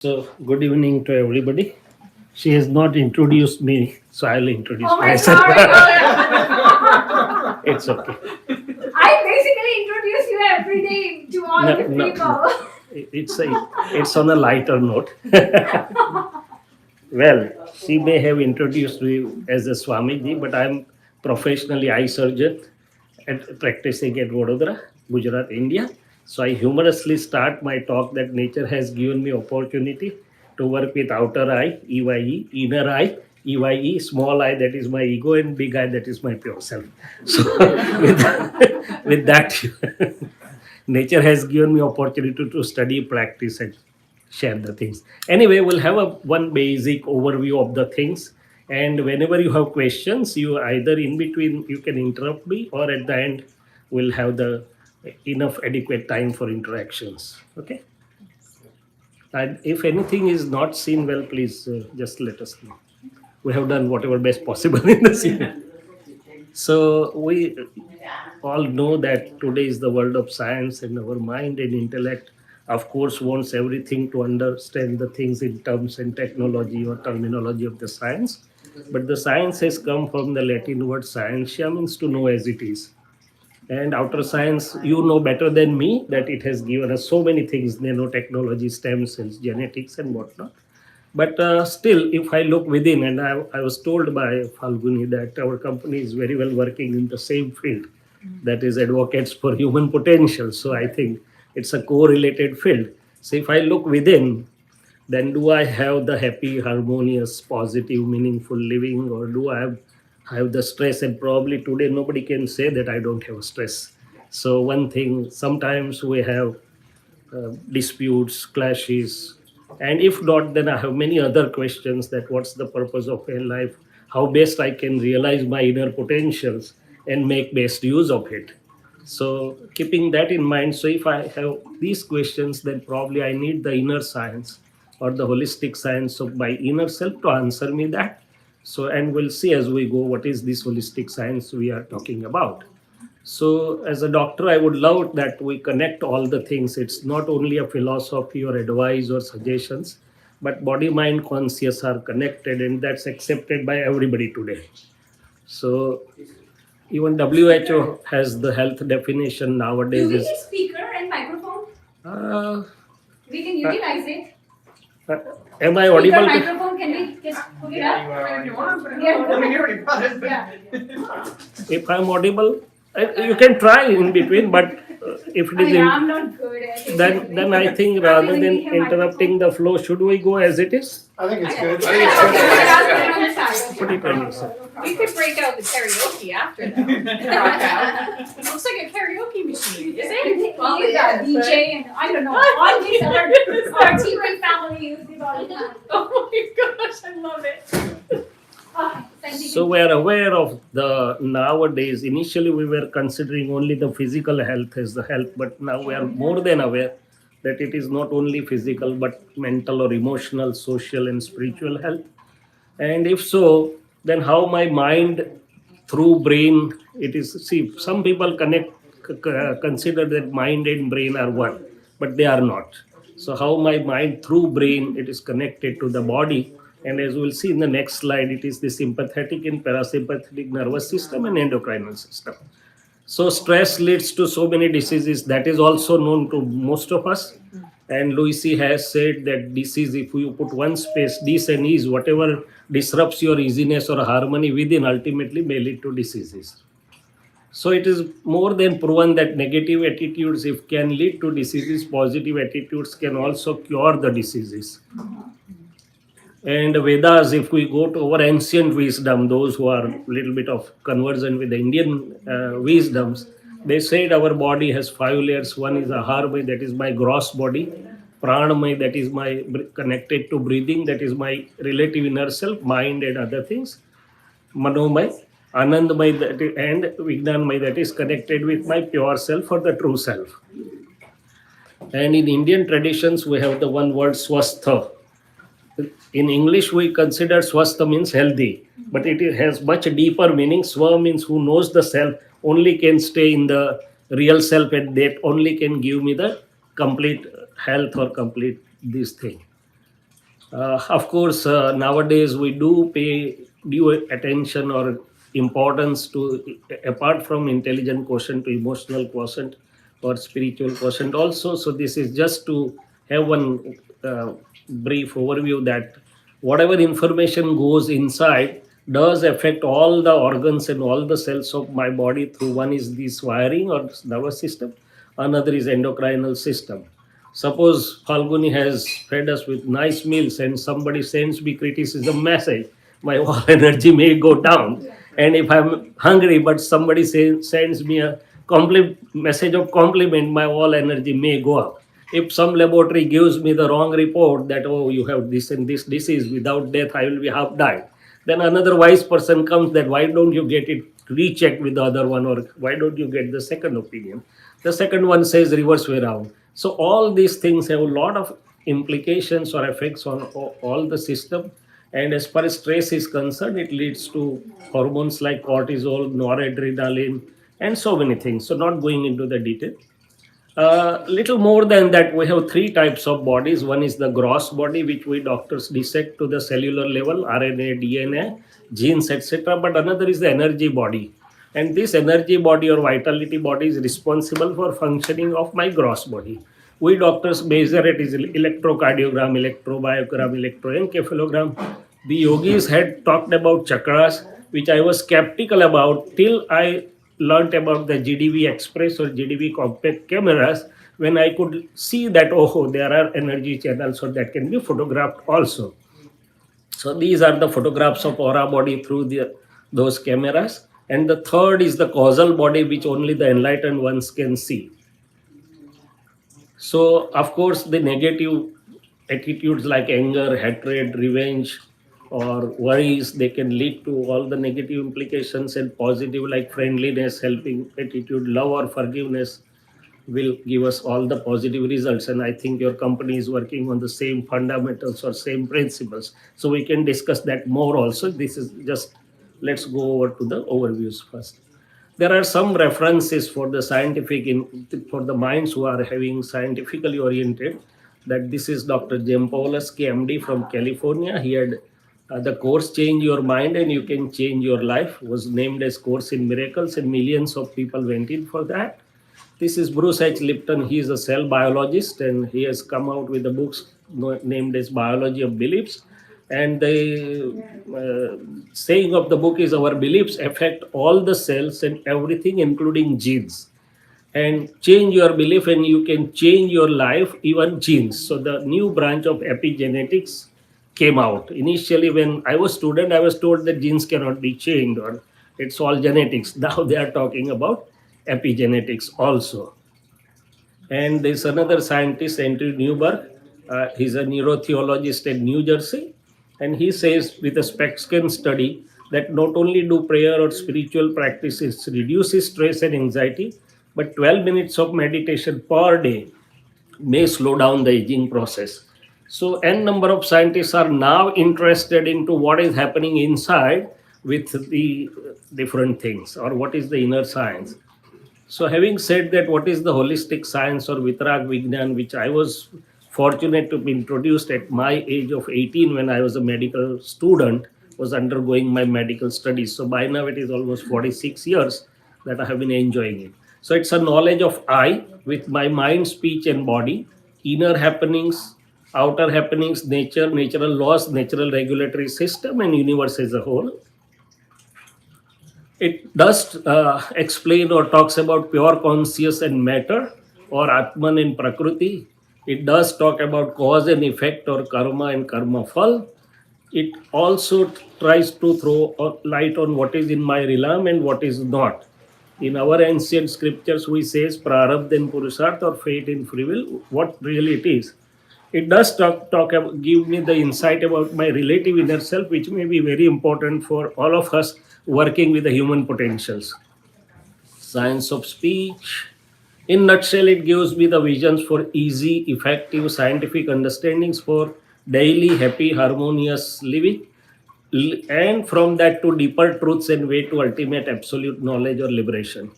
So, good evening to everybody. She has not introduced me, so I'll introduce myself. It's okay. I basically introduce you every day to all No, the no, people. it's on a lighter note. Well, she may have introduced me as a Swamiji, but I'm professionally eye surgeon and practicing at Vadodara, Gujarat, India. So I humorously start my talk that nature has given me opportunity to work with outer eye, EYE, inner eye, EYE, small eye, that is my ego, and big eye, that is my pure self. So with that nature has given me opportunity to study, practice, and share the things. Anyway, we'll have a one basic overview of the things, and whenever you have questions, you either in between you can interrupt me, or at the end we'll have the enough adequate time for interactions. Okay. And if anything is not seen well, please just let us know. We have done whatever best possible in the scene. So we all know that today is the world of science, and our mind and intellect, of course, wants everything to understand the things in terms and technology or terminology of the science. But the science has come from the Latin word scientia, means to know as it is. And outer science, you know better than me that it has given us so many things: nanotechnology, stem cells, genetics, and whatnot. But still, if I look within, and I was told by Falguni that our company is very well working in the same field, that is advocates for human potential. So I think it's a correlated field. So if I look within, then do I have the happy, harmonious, positive, meaningful living, or do I have the stress? And probably today nobody can say that I don't have stress. So one thing, sometimes we have disputes, clashes, and if not, then I have many other questions: that what's the purpose of my life, how best I can realize my inner potentials and make best use of it. So keeping that in mind, so if I have these questions, then probably I need the inner science or the holistic science of my inner self to answer me that. So, and we'll see as we go what is this holistic science we are talking about. So, as a doctor, I would love that we connect all the things. It's not only a philosophy or advice or suggestions, but body, mind, conscious are connected, and that's accepted by everybody today. So, even WHO has the health definition nowadays. Do we need speaker and microphone? Uh, We can utilize it. uh, am I Speaker, audible? microphone, can we just put it up? If you want, but Yeah. I mean, you already got it. If I'm audible, you can try in between, but if it is in, I'm not good at it. then I think rather than interrupting the flow, should we go as it is? I think it's good. Put it on yourself. We could break out the karaoke after though. Rock out. It looks like a karaoke machine, is it? Well, yeah, DJ and I don't know, all these other our TV family use it all the time. Oh my gosh, I love it. So we are aware of the nowadays. Initially, we were considering only the physical health as the health, but now we are more than aware that it is not only physical but mental or emotional, social, and spiritual health. And if so, then how my mind through brain it is. See, some people consider that mind and brain are one, but they are not. So how my mind through brain it is connected to the body, and as we'll see in the next slide, it is the sympathetic and parasympathetic nervous system and endocrinal system. So stress leads to so many diseases. That is also known to most of us. And Louis has said that disease, if you put one space, dis and ease, whatever disrupts your easiness or harmony within, ultimately may lead to diseases. So it is more than proven that negative attitudes, if can lead to diseases, positive attitudes can also cure the diseases. And Vedas, if we go to our ancient wisdom, those who are a little bit of conversion with the Indian wisdoms, they said our body has 5 layers. One is Aharmay, that is my gross body. Pranamay, that is my connected to breathing, that is my relative inner self, mind and other things. Manomay, Anandamay, and Vijnanmay, that is connected with my pure self or the true self. And in Indian traditions, we have the one word swastha. In English, we consider swastha means healthy, but it has much deeper meaning. Swa means who knows the self, only can stay in the real self, and that only can give me the complete health or complete this thing. Of course, nowadays we do pay due attention or importance to, apart from intelligent quotient, to emotional quotient or spiritual quotient also. So this is just to have one brief overview that whatever information goes inside does affect all the organs and all the cells of my body through, one is this wiring or nervous system, another is endocrinal system. Suppose Falguni has fed us with nice meals and somebody sends me criticism message, my whole energy may go down. And if I'm hungry, but somebody sends me a message of compliment, my whole energy may go up. If some laboratory gives me the wrong report that, oh, you have this and this disease, without death, I will be half died. Then another wise person comes that, why don't you get it rechecked with the other one, or why don't you get the second opinion? The second one says reverse way around. So all these things have a lot of implications or effects on all the system. And as far as stress is concerned, it leads to hormones like cortisol, noradrenaline, and so many things. So not going into the detail. Little more than that, we have three types of bodies. One is the gross body, which we doctors dissect to the cellular level, RNA, DNA, genes, etc. But another is the energy body. And this energy body or vitality body is responsible for functioning of my gross body. We doctors measure it is electrocardiogram, electrobiogram, electroencephalogram. The yogis had talked about chakras, which I was skeptical about till I learnt about the GDV Express or GDV compact cameras, when I could see that, oh, there are energy channels, so that can be photographed also. So these are the photographs of aura body through those cameras. And the third is the causal body, which only the enlightened ones can see. So, of course, the negative attitudes like anger, hatred, revenge, or worries, they can lead to all the negative implications, and positive like friendliness, helping attitude, love, or forgiveness will give us all the positive results. And I think your company is working on the same fundamentals or same principles. So we can discuss that more also. This is just, let's go over to the overviews first. There are some references for the scientific for the minds who are having scientifically oriented, that this is Dr. Jim Pawlowski, MD from California. He had the course Change Your Mind and You Can Change Your Life was named as Course in Miracles, and millions of people went in for that. This is Bruce H. Lipton. He is a cell biologist and he has come out with the books named as Biology of Beliefs. And the saying of the book is, our beliefs affect all the cells and everything, including genes. And change your belief and you can change your life, even genes. So the new branch of epigenetics came out. Initially, when I was student, I was told that genes cannot be changed or it's all genetics. Now they are talking about epigenetics also. And there's another scientist, Andrew Newberg. He's a neurotheologist in New Jersey. And he says, with a SPECSCAN study, that not only do prayer or spiritual practices reduce stress and anxiety, but 12 minutes of meditation per day may slow down the aging process. So, n number of scientists are now interested into what is happening inside with the different things, or what is the inner science. So, having said that, what is the holistic science or Vitrag Vignan, which I was fortunate to be introduced at my age of 18 when I was a medical student, was undergoing my medical studies. So, by now it is almost 46 years that I have been enjoying it. So, it's a knowledge of I with my mind, speech, and body, inner happenings, outer happenings, nature, natural laws, natural regulatory system, and universe as a whole. It does explain or talks about pure conscious and matter, or Atman and Prakriti. It does talk about cause and effect, or karma and karma phal. It also tries to throw light on what is in my realm and what is not. In our ancient scriptures, we says prarabdha and purusharth, or fate and free will, what really it is. It does give me the insight about my relative inner self, which may be very important for all of us working with the human potentials. Science of speech. In nutshell, it gives me the visions for easy, effective, scientific understandings for daily, happy, harmonious living, and from that to deeper truths and way to ultimate absolute knowledge or liberation.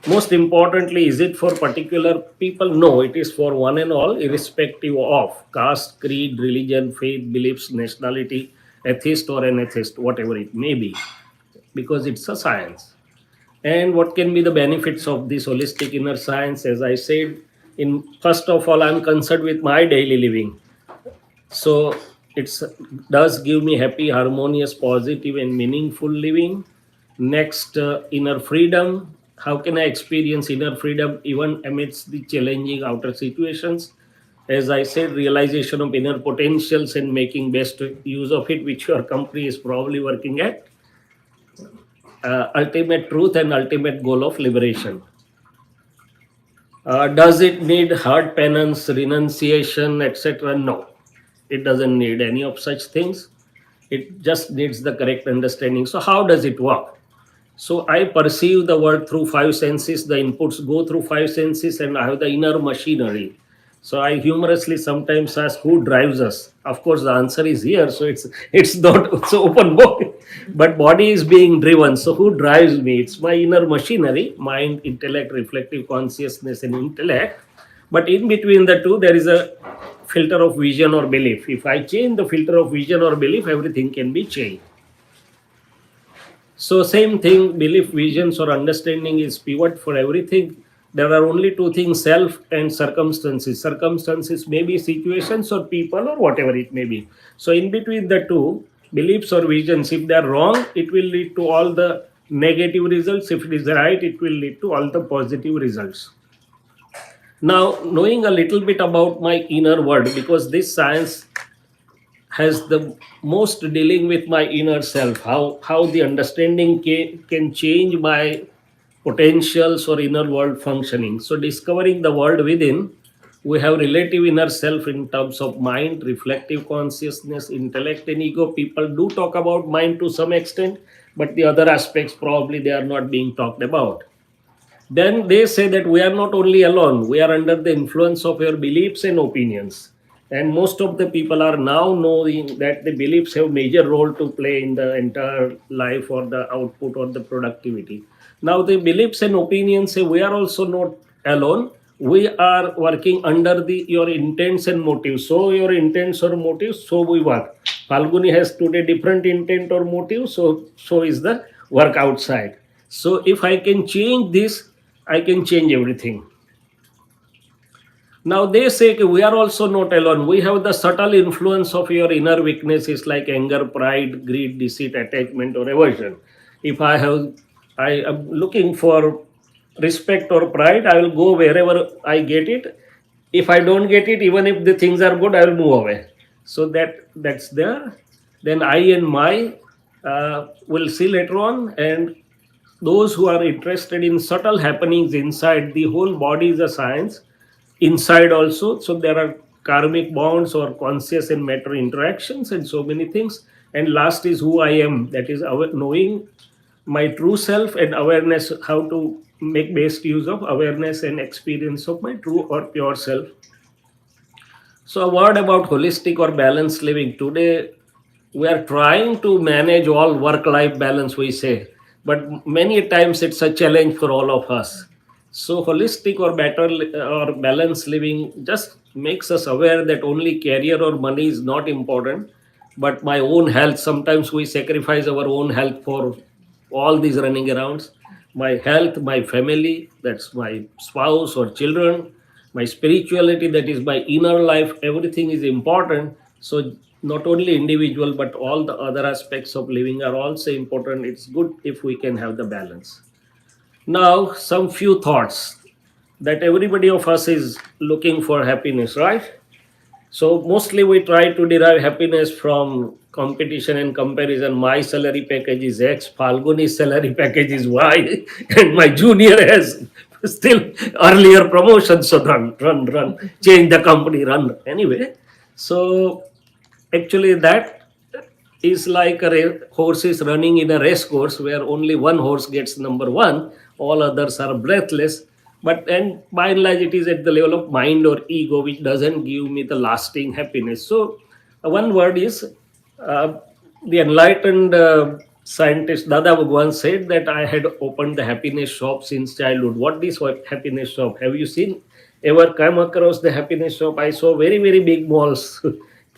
Most importantly, is it for particular people? No, it is for one and all, irrespective of caste, creed, religion, faith, beliefs, nationality, atheist or an atheist, whatever it may be, because it's a science. And what can be the benefits of this holistic inner science? As I said, in first of all, I'm concerned with my daily living. So it's does give me happy, harmonious, positive, and meaningful living. Next, inner freedom. How can I experience inner freedom even amidst the challenging outer situations? As I said, realization of inner potentials and making best use of it, which your company is probably working at. Ultimate truth and ultimate goal of liberation. Does it need hard penance, renunciation, etc.? No, it doesn't need any of such things. It just needs the correct understanding. So, how does it work? So, I perceive the world through five senses, the inputs go through five senses, and I have the inner machinery. So, I humorously sometimes ask who drives us. Of course, the answer is here, so it's not so open book. But body is being driven. So, who drives me? It's my inner machinery, mind, intellect, reflective consciousness, and intellect. But in between the two, there is a filter of vision or belief. If I change the filter of vision or belief, everything can be changed. So same thing, belief, visions, or understanding is pivot for everything. There are only two things: self and circumstances. Circumstances may be situations or people or whatever it may be. So in between the two, beliefs or visions, if they are wrong, it will lead to all the negative results. If it is right, it will lead to all the positive results. Now, knowing a little bit about my inner world, because this science has the most dealing with my inner self, how the understanding can change my potentials or inner world functioning. So discovering the world within, we have relative inner self in terms of mind, reflective consciousness, intellect, and ego. People do talk about mind to some extent, but the other aspects probably they are not being talked about. Then they say that we are not only alone, we are under the influence of your beliefs and opinions. And most of the people are now knowing that the beliefs have major role to play in the entire life or the output or the productivity. Now the beliefs and opinions say we are also not alone. We are working under the your intents and motives. So your intents or motives, so we work. Falguni has today different intent or motive, so is the work outside. So if I can change this, I can change everything. Now they say we are also not alone. We have the subtle influence of your inner weaknesses like anger, pride, greed, deceit, attachment, or aversion. If I am looking for respect or pride, I will go wherever I get it. If I don't get it, even if the things are good, I will move away. So that's there. Then I and my will see later on, and those who are interested in subtle happenings inside the whole body is a science inside also. So there are karmic bonds or conscious and matter interactions and so many things. And last is who I am, that is knowing my true self and awareness, how to make best use of awareness and experience of my true or pure self. So, a word about holistic or balanced living. Today, we are trying to manage all work life balance, we say, but many times it's a challenge for all of us. So, holistic or better or balanced living just makes us aware that only career or money is not important, but my own health. Sometimes we sacrifice our own health for all these running arounds. My health, my family, that's my spouse or children, my spirituality, that is my inner life, everything is important. So not only individual but all the other aspects of living are also important. It's good if we can have the balance. Now some few thoughts, that everybody of us is looking for happiness, right? So mostly we try to derive happiness from competition and comparison. My salary package is X, Falguni's salary package is Y, and my junior has still earlier promotion. So run, change the company, run. Anyway, so actually that is like a horse is running in a race course where only one horse gets number one, all others are breathless. But and by and large, it is at the level of mind or ego, which doesn't give me the lasting happiness. So, one word is uh, the enlightened scientist Dada Bhagwan said that I had opened the happiness shop since childhood. What is what happiness shop? Have you seen ever come across the happiness shop? I saw very, very big malls,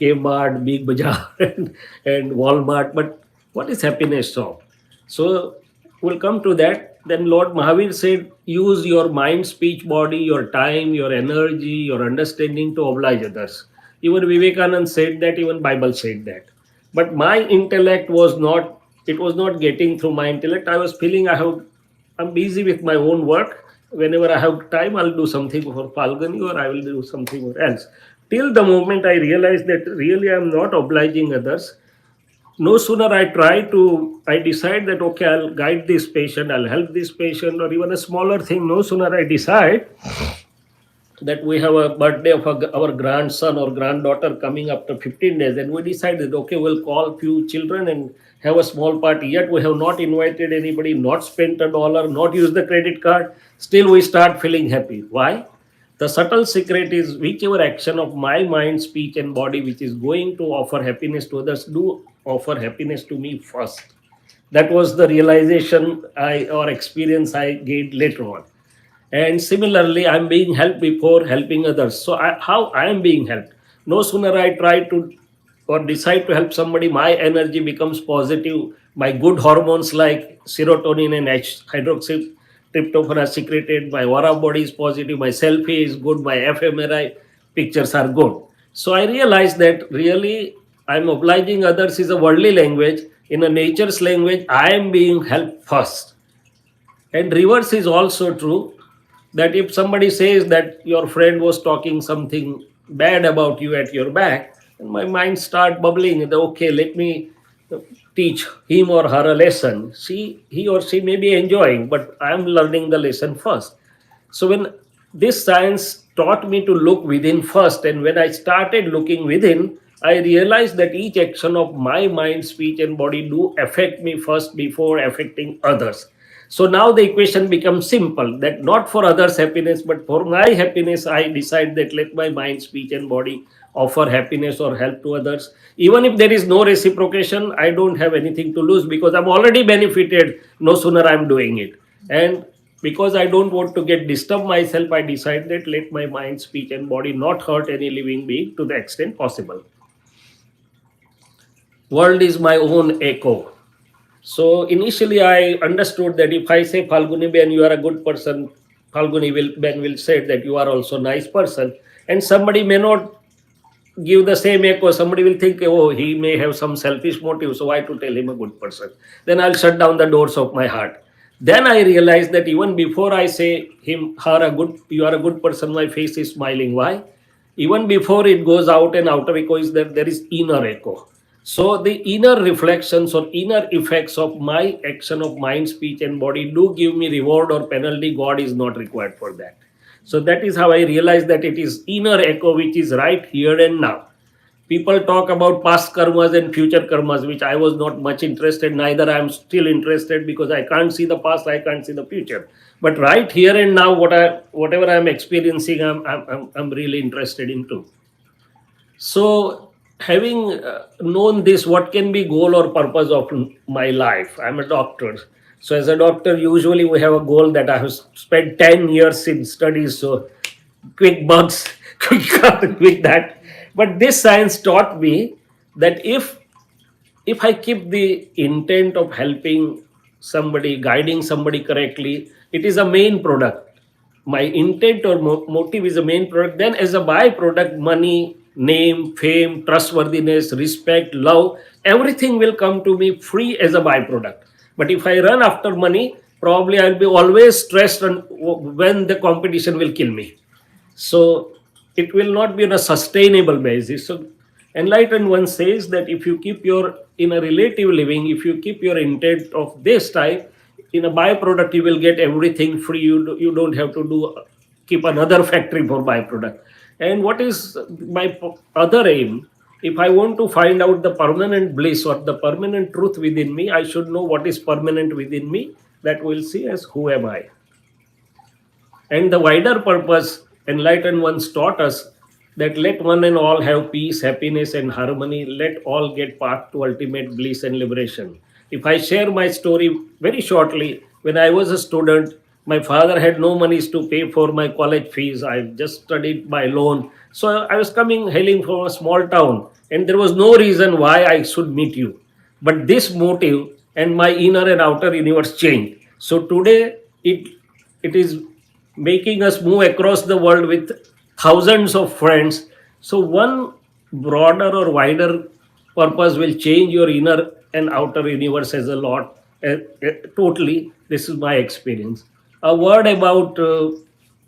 Kmart, Big Bazaar, and Walmart. But what is happiness shop? So we'll come to that. Then Lord Mahavir said, use your mind, speech, body, your time, your energy, your understanding to oblige others. Even Vivekanand said that, even Bible said that. But my intellect was not, it was not getting through my intellect. I was feeling I'm busy with my own work. Whenever I have time, I'll do something for Falguni or I will do something else. Till the moment I realized that really I'm not obliging others, no sooner I decide that, okay, I'll guide this patient, I'll help this patient, or even a smaller thing, no sooner I decide that we have a birthday of our grandson or granddaughter coming after 15 days, and we decided, okay, we'll call few children and have a small party. Yet we have not invited anybody, not spent $1, not used the credit card. Still, we start feeling happy. Why? The subtle secret is whichever action of my mind, speech, and body which is going to offer happiness to others, do offer happiness to me first. That was the realization or experience I gained later on. And similarly, I'm being helped before helping others. So how I am being helped? No sooner I try to or decide to help somebody, my energy becomes positive. My good hormones like serotonin and hydroxytryptophan are secreted. My aura body is positive. My selfie is good. My fMRI pictures are good. So I realized that really I'm obliging others is a worldly language. In a nature's language, I am being helped first. And reverse is also true, that if somebody says that your friend was talking something bad about you at your back, and my mind start bubbling, that, okay, let me teach him or her a lesson. He or she may be enjoying, but I am learning the lesson first. So when this science taught me to look within first, and when I started looking within, I realized that each action of my mind, speech, and body do affect me first before affecting others. So now the equation becomes simple, that not for others' happiness, but for my happiness, I decide that let my mind, speech, and body offer happiness or help to others. Even if there is no reciprocation, I don't have anything to lose because I'm already benefited. No sooner I'm doing it. And because I don't want to get disturbed myself, I decide that let my mind, speech, and body not hurt any living being to the extent possible. World is my own echo. So initially I understood that if I say Falguni Ben, you are a good person, Ben will say that you are also a nice person. And somebody may not give the same echo. Somebody will think, oh, he may have some selfish motive, so why to tell him a good person? Then I'll shut down the doors of my heart. Then I realized that even before I say him, her, you are a good person, my face is smiling. Why? Even before it goes out, and outer echo is that there is inner echo. So the inner reflections or inner effects of my action of mind, speech, and body do give me reward or penalty. God is not required for that. So that is how I realized that it is inner echo which is right here and now. People talk about past karmas and future karmas, which I was not much interested. Neither I am still interested because I can't see the past, I can't see the future. But right here and now, whatever I am experiencing, I'm really interested into. So, having known this, what can be goal or purpose of my life? I'm a doctor. So, as a doctor, usually we have a goal that I have spent 10 years in studies. So, quick bugs, quick that. But this science taught me that if I keep the intent of helping somebody, guiding somebody correctly, it is a main product. My intent or motive is a main product. Then, as a byproduct, money, name, fame, trustworthiness, respect, love, everything will come to me free as a byproduct. But if I run after money, probably I'll be always stressed when the competition will kill me. So it will not be on a sustainable basis. So enlightened one says that if you keep your in a relative living, if you keep your intent of this type, in a byproduct you will get everything free. You don't have to do keep another factory for byproduct. And what is my other aim? If I want to find out the permanent bliss or the permanent truth within me, I should know what is permanent within me. That we'll see as who am I. And the wider purpose, enlightened ones taught us that let one and all have peace, happiness, and harmony. Let all get path to ultimate bliss and liberation. If I share my story very shortly, when I was a student, my father had no monies to pay for my college fees. I just studied by loan. So I was coming, hailing from a small town, and there was no reason why I should meet you. But this motive and my inner and outer universe changed. So today it is making us move across the world with thousands of friends. So one broader or wider purpose will change your inner and outer universe as a lot. Totally, this is my experience. A word about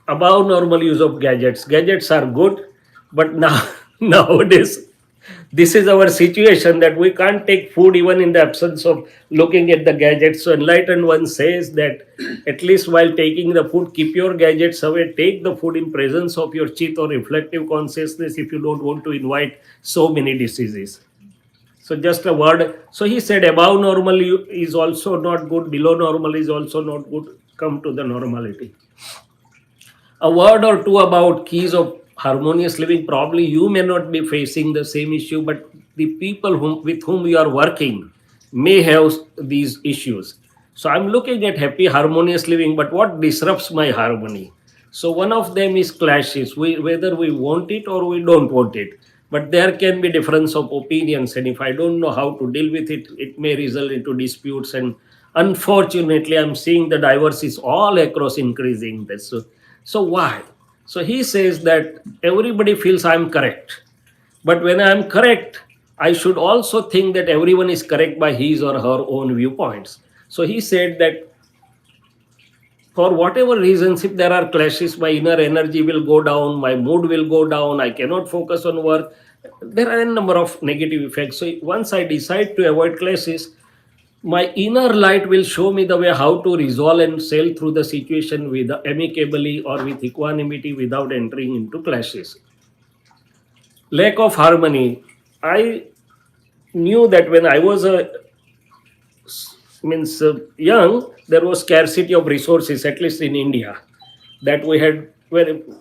above normal use of gadgets. Gadgets are good, but now nowadays this is our situation that we can't take food even in the absence of looking at the gadgets. So enlightened one says that at least while taking the food, keep your gadgets away, take the food in presence of your chit or reflective consciousness if you don't want to invite so many diseases. So just a word. So he said above normal is also not good, below normal is also not good. Come to the normality. A word or two about keys of harmonious living. Probably you may not be facing the same issue, but the people with whom you are working may have these issues. So I'm looking at happy harmonious living, but what disrupts my harmony? So one of them is clashes, whether we want it or we don't want it. But there can be difference of opinions, and if I don't know how to deal with it, it may result into disputes. And unfortunately, I'm seeing the divorce is all across increasing this. So why? So he says that everybody feels I'm correct. But when I'm correct, I should also think that everyone is correct by his or her own viewpoints. So he said that for whatever reasons, if there are clashes, my inner energy will go down, my mood will go down, I cannot focus on work. There are a number of negative effects. So once I decide to avoid clashes, my inner light will show me the way how to resolve and sail through the situation with amicably or with equanimity without entering into clashes. Lack of harmony. I knew that when I was a young, there was scarcity of resources, at least in India, that we had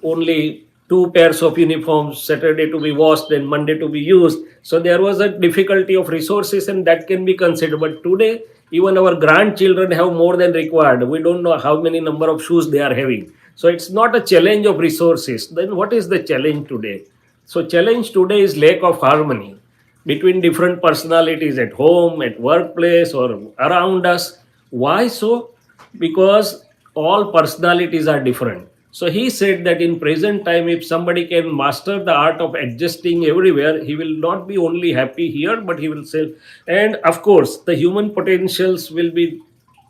only two pairs of uniforms, Saturday to be washed and Monday to be used. So there was a difficulty of resources, and that can be considered. But today, even our grandchildren have more than required. We don't know how many number of shoes they are having. So it's not a challenge of resources. Then what is the challenge today? So challenge today is lack of harmony between different personalities at home, at workplace, or around us. Why so? Because all personalities are different. So he said that in present time, if somebody can master the art of adjusting everywhere, he will not be only happy here, but he will say, and of course, the human potentials will be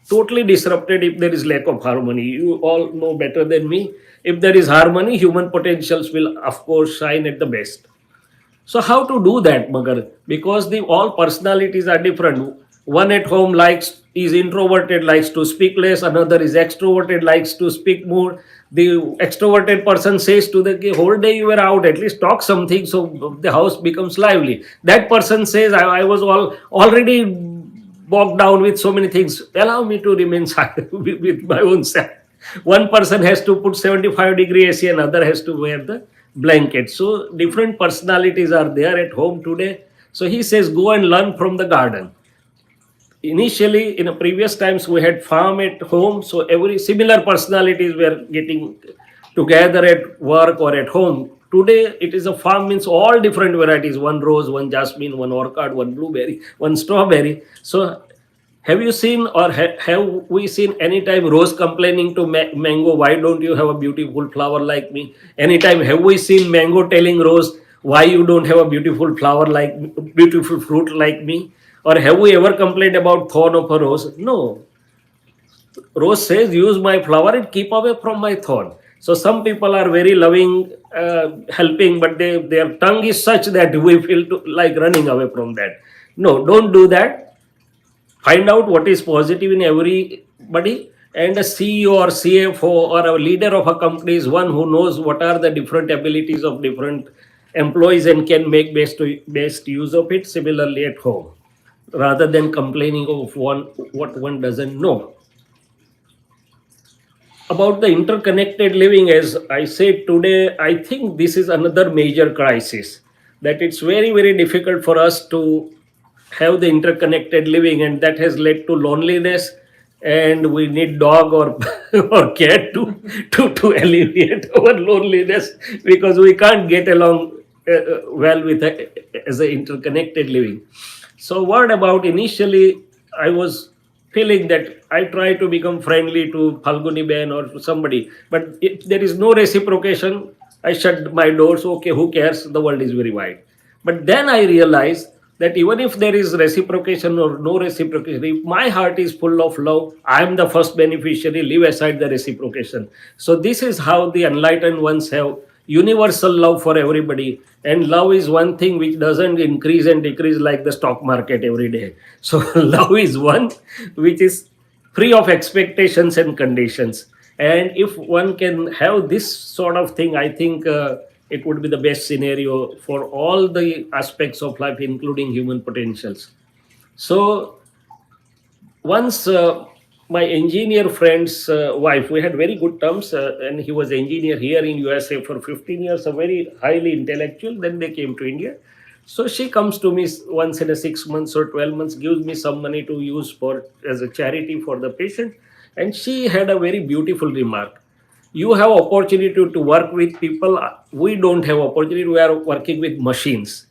totally disrupted if there is lack of harmony. You all know better than me. If there is harmony, human potentials will, of course, shine at the best. So how to do that, Magar? Because the all personalities are different. One at home is introverted, likes to speak less. Another is extroverted, likes to speak more. The extroverted person says to the whole day you were out, at least talk something so the house becomes lively. That person says I was already bogged down with so many things. Allow me to remain silent with my own self. One person has to put 75-degree AC, another has to wear the blanket. So different personalities are there at home today. So he says, go and learn from the garden. Initially, in the previous times, we had farm at home. So every similar personalities were getting together at work or at home. Today, it is a farm, means all different varieties: one rose, one jasmine, one orchid, one blueberry, one strawberry. So have you seen or have we seen anytime rose complaining to mango, why don't you have a beautiful flower like me? Anytime have we seen mango telling rose, why you don't have a beautiful flower like beautiful fruit like me? Or have we ever complained about thorn of a rose? No. Rose says, use my flower and keep away from my thorn. So some people are very loving, helping, but their tongue is such that we feel like running away from that. No, don't do that. Find out what is positive in everybody, and a CEO or CFO or a leader of a company is one who knows what are the different abilities of different employees and can make best use of it. Similarly at home, rather than complaining of what one doesn't know. About the interconnected living, as I said today, I think this is another major crisis, that it's very, very difficult for us to have the interconnected living, and that has led to loneliness, and we need dog or or cat to alleviate our loneliness, because we can't get along well with as a interconnected living. So what about initially I was feeling that I try to become friendly to Falguni Ben or to somebody, but if there is no reciprocation, I shut my doors. Okay, who cares? The world is very wide. But then I realized that even if there is reciprocation or no reciprocation, if my heart is full of love, I am the first beneficiary, leave aside the reciprocation. So this is how the enlightened ones have universal love for everybody. And love is one thing which doesn't increase and decrease like the stock market every day. So love is one which is free of expectations and conditions. And if one can have this sort of thing, I think it would be the best scenario for all the aspects of life, including human potentials. So once my engineer friend's wife, we had very good terms, and he was engineer here in USA for 15 years, a very highly intellectual. Then they came to India. So she comes to me once in a 6 months or 12 months, gives me some money to use for as a charity for the patient. And she had a very beautiful remark. You have opportunity to work with people. We don't have opportunity. We are working with machines.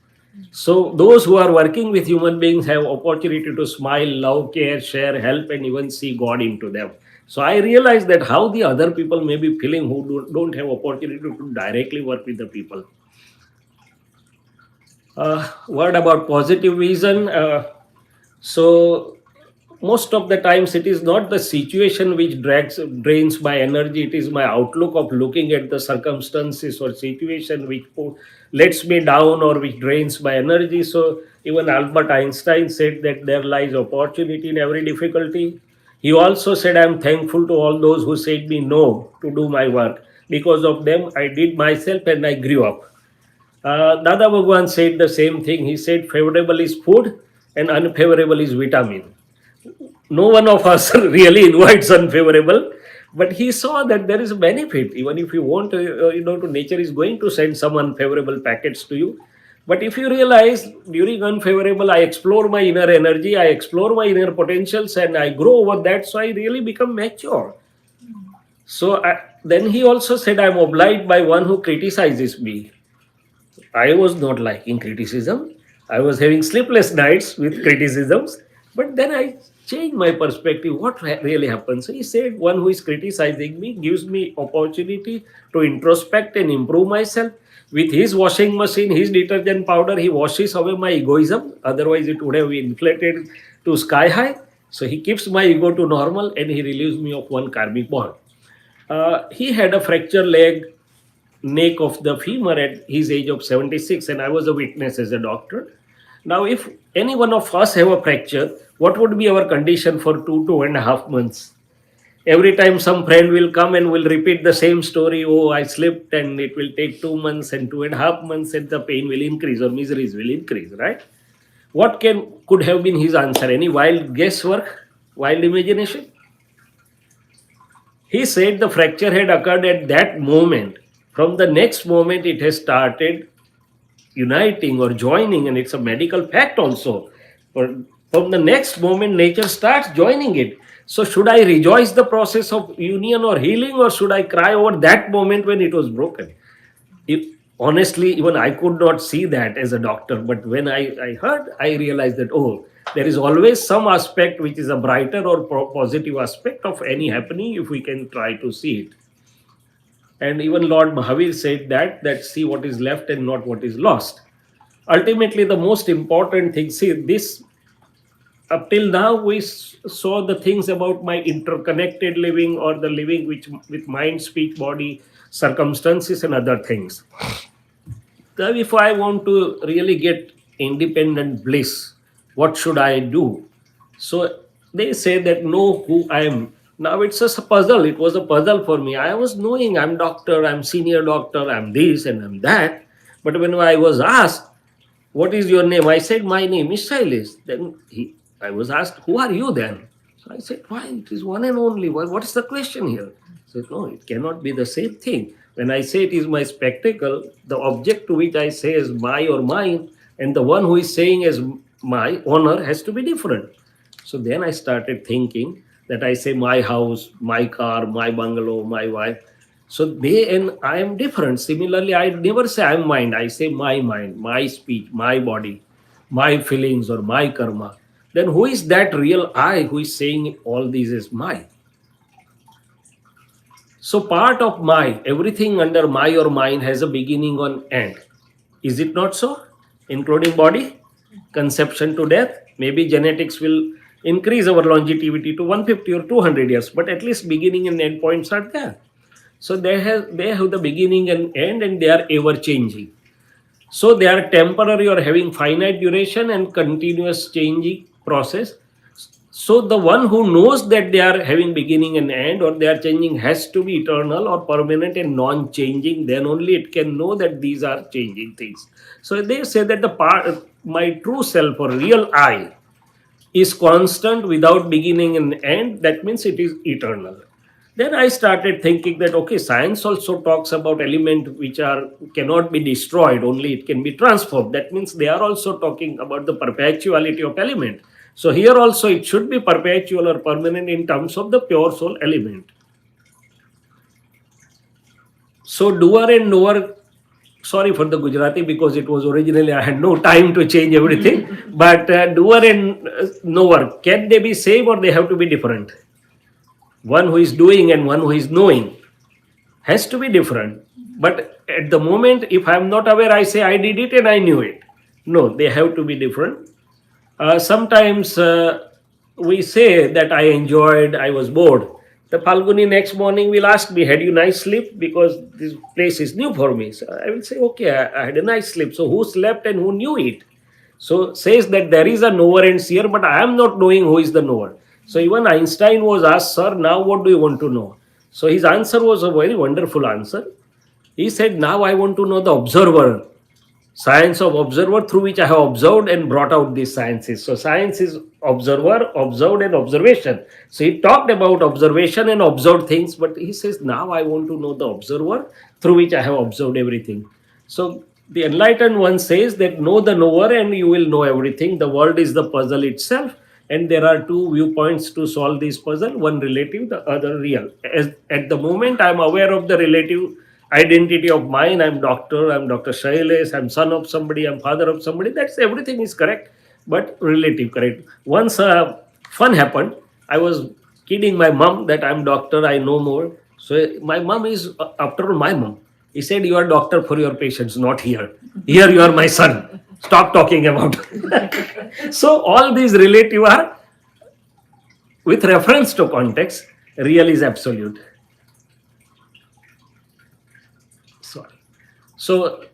So those who are working with human beings have opportunity to smile, love, care, share, help, and even see God into them. So I realize that how the other people may be feeling who don't have opportunity to directly work with the people. Word about positive vision. So most of the times it is not the situation which drains my energy, it is my outlook of looking at the circumstances or situation which lets me down or which drains my energy. So even Albert Einstein said that there lies opportunity in every difficulty. He also said, I am thankful to all those who said me no to do my work. Because of them I did myself and I grew up. Dada Bhagwan said the same thing. He said favorable is food and unfavorable is vitamin. No one of us really invites unfavorable, but he saw that there is a benefit. Even if you want to nature is going to send some unfavorable packets to you. But if you realize during unfavorable, I explore my inner energy, I explore my inner potentials, and I grow over that, so I really become mature. So then he also said, I'm obliged by one who criticizes me. I was not liking criticism. I was having sleepless nights with criticisms. But then I changed my perspective. What really happens? So he said, one who is criticizing me gives me opportunity to introspect and improve myself. With his washing machine, his detergent powder, he washes away my egoism. Otherwise, it would have been inflated to sky high. So he keeps my ego to normal and he relieves me of one karmic bond. He had a fractured leg, neck of the femur at his age of 76, and I was a witness as a doctor. Now if any one of us have a fracture, what would be our condition for 2.5 months? Every time some friend will come and will repeat the same story. Oh, I slipped and it will take 2 months and 2.5 months, and the pain will increase or miseries will increase, right? What could have been his answer? Any wild guesswork, wild imagination? He said the fracture had occurred at that moment. From the next moment, it has started uniting or joining, and it's a medical fact also. From the next moment, nature starts joining it. So, should I rejoice the process of union or healing, or should I cry over that moment when it was broken? If, honestly, even I could not see that as a doctor, but when I heard, I realized that, oh, there is always some aspect which is a brighter or positive aspect of any happening if we can try to see it. And even Lord Mahavir said that see what is left and not what is lost. Ultimately, the most important thing, see this, up till now we saw the things about my interconnected living or the living which with mind, speech, body, circumstances and other things. Now, if I want to really get independent bliss, what should I do? So they say that know who I am. Now it's just a puzzle. It was a puzzle for me. I was knowing I'm doctor, I'm senior doctor, I'm this and I'm that. But when I was asked, what is your name? I said, my name is Shailesh. Then I was asked, who are you then? So I said, why? It is one and only. What is the question here? He said, no, it cannot be the same thing. When I say it is my spectacle, the object to which I say is my or mine, and the one who is saying is my owner has to be different. So then I started thinking that I say my house, my car, my bungalow, my wife. So they and I am different. Similarly, I never say I'm mind. I say my mind, my speech, my body, my feelings, or my karma. Then who is that real I who is saying all these is my? So part of my, everything under my or mine has a beginning on end. Is it not so? Including body, conception to death. Maybe genetics will increase our longevity to 150 or 200 years, but at least beginning and end points are there. So they have the beginning and end, and they are ever changing. So they are temporary or having finite duration and continuous changing process. So the one who knows that they are having beginning and end, or they are changing, has to be eternal or permanent and non-changing. Then only it can know that these are changing things. So they say that the part, my true self or real I, is constant without beginning and end. That means it is eternal. Then I started thinking that okay, science also talks about element which are cannot be destroyed, only it can be transformed. That means they are also talking about the perpetuality of element. So here also it should be perpetual or permanent in terms of the pure soul element. So doer and knower, sorry for the Gujarati because it was originally I had no time to change everything. But doer and knower, can they be same or they have to be different? One who is doing and one who is knowing has to be different. But at the moment, if I am not aware, I say I did it and I knew it. No, they have to be different. Sometimes we say that I enjoyed, I was bored. The Falguni next morning will ask me, had you nice sleep? Because this place is new for me. So I will say, okay, I had a nice sleep. So who slept and who knew it? So says that there is a knower and seer, but I am not knowing who is the knower. So even Einstein was asked, sir, now what do you want to know? So his answer was a very wonderful answer. He said, now I want to know the observer, science of observer through which I have observed and brought out these sciences. So science is observer, observed, and observation. So he talked about observation and observed things, but he says, now I want to know the observer through which I have observed everything. So the enlightened one says that know the knower and you will know everything. The world is the puzzle itself, and there are two viewpoints to solve this puzzle, one relative, the other real. As at the moment I am aware of the relative identity of mine. I'm doctor, I'm Dr. Shailesh, I'm son of somebody, I'm father of somebody. That's everything is correct, but relative correct. Once fun happened. I was kidding my mom that I'm doctor, I know more. So my mom is after all my mom. He said, you are doctor for your patients, not here. Here you are my son. Stop talking about. So all these relative are with reference to context. Real is absolute. Sorry. So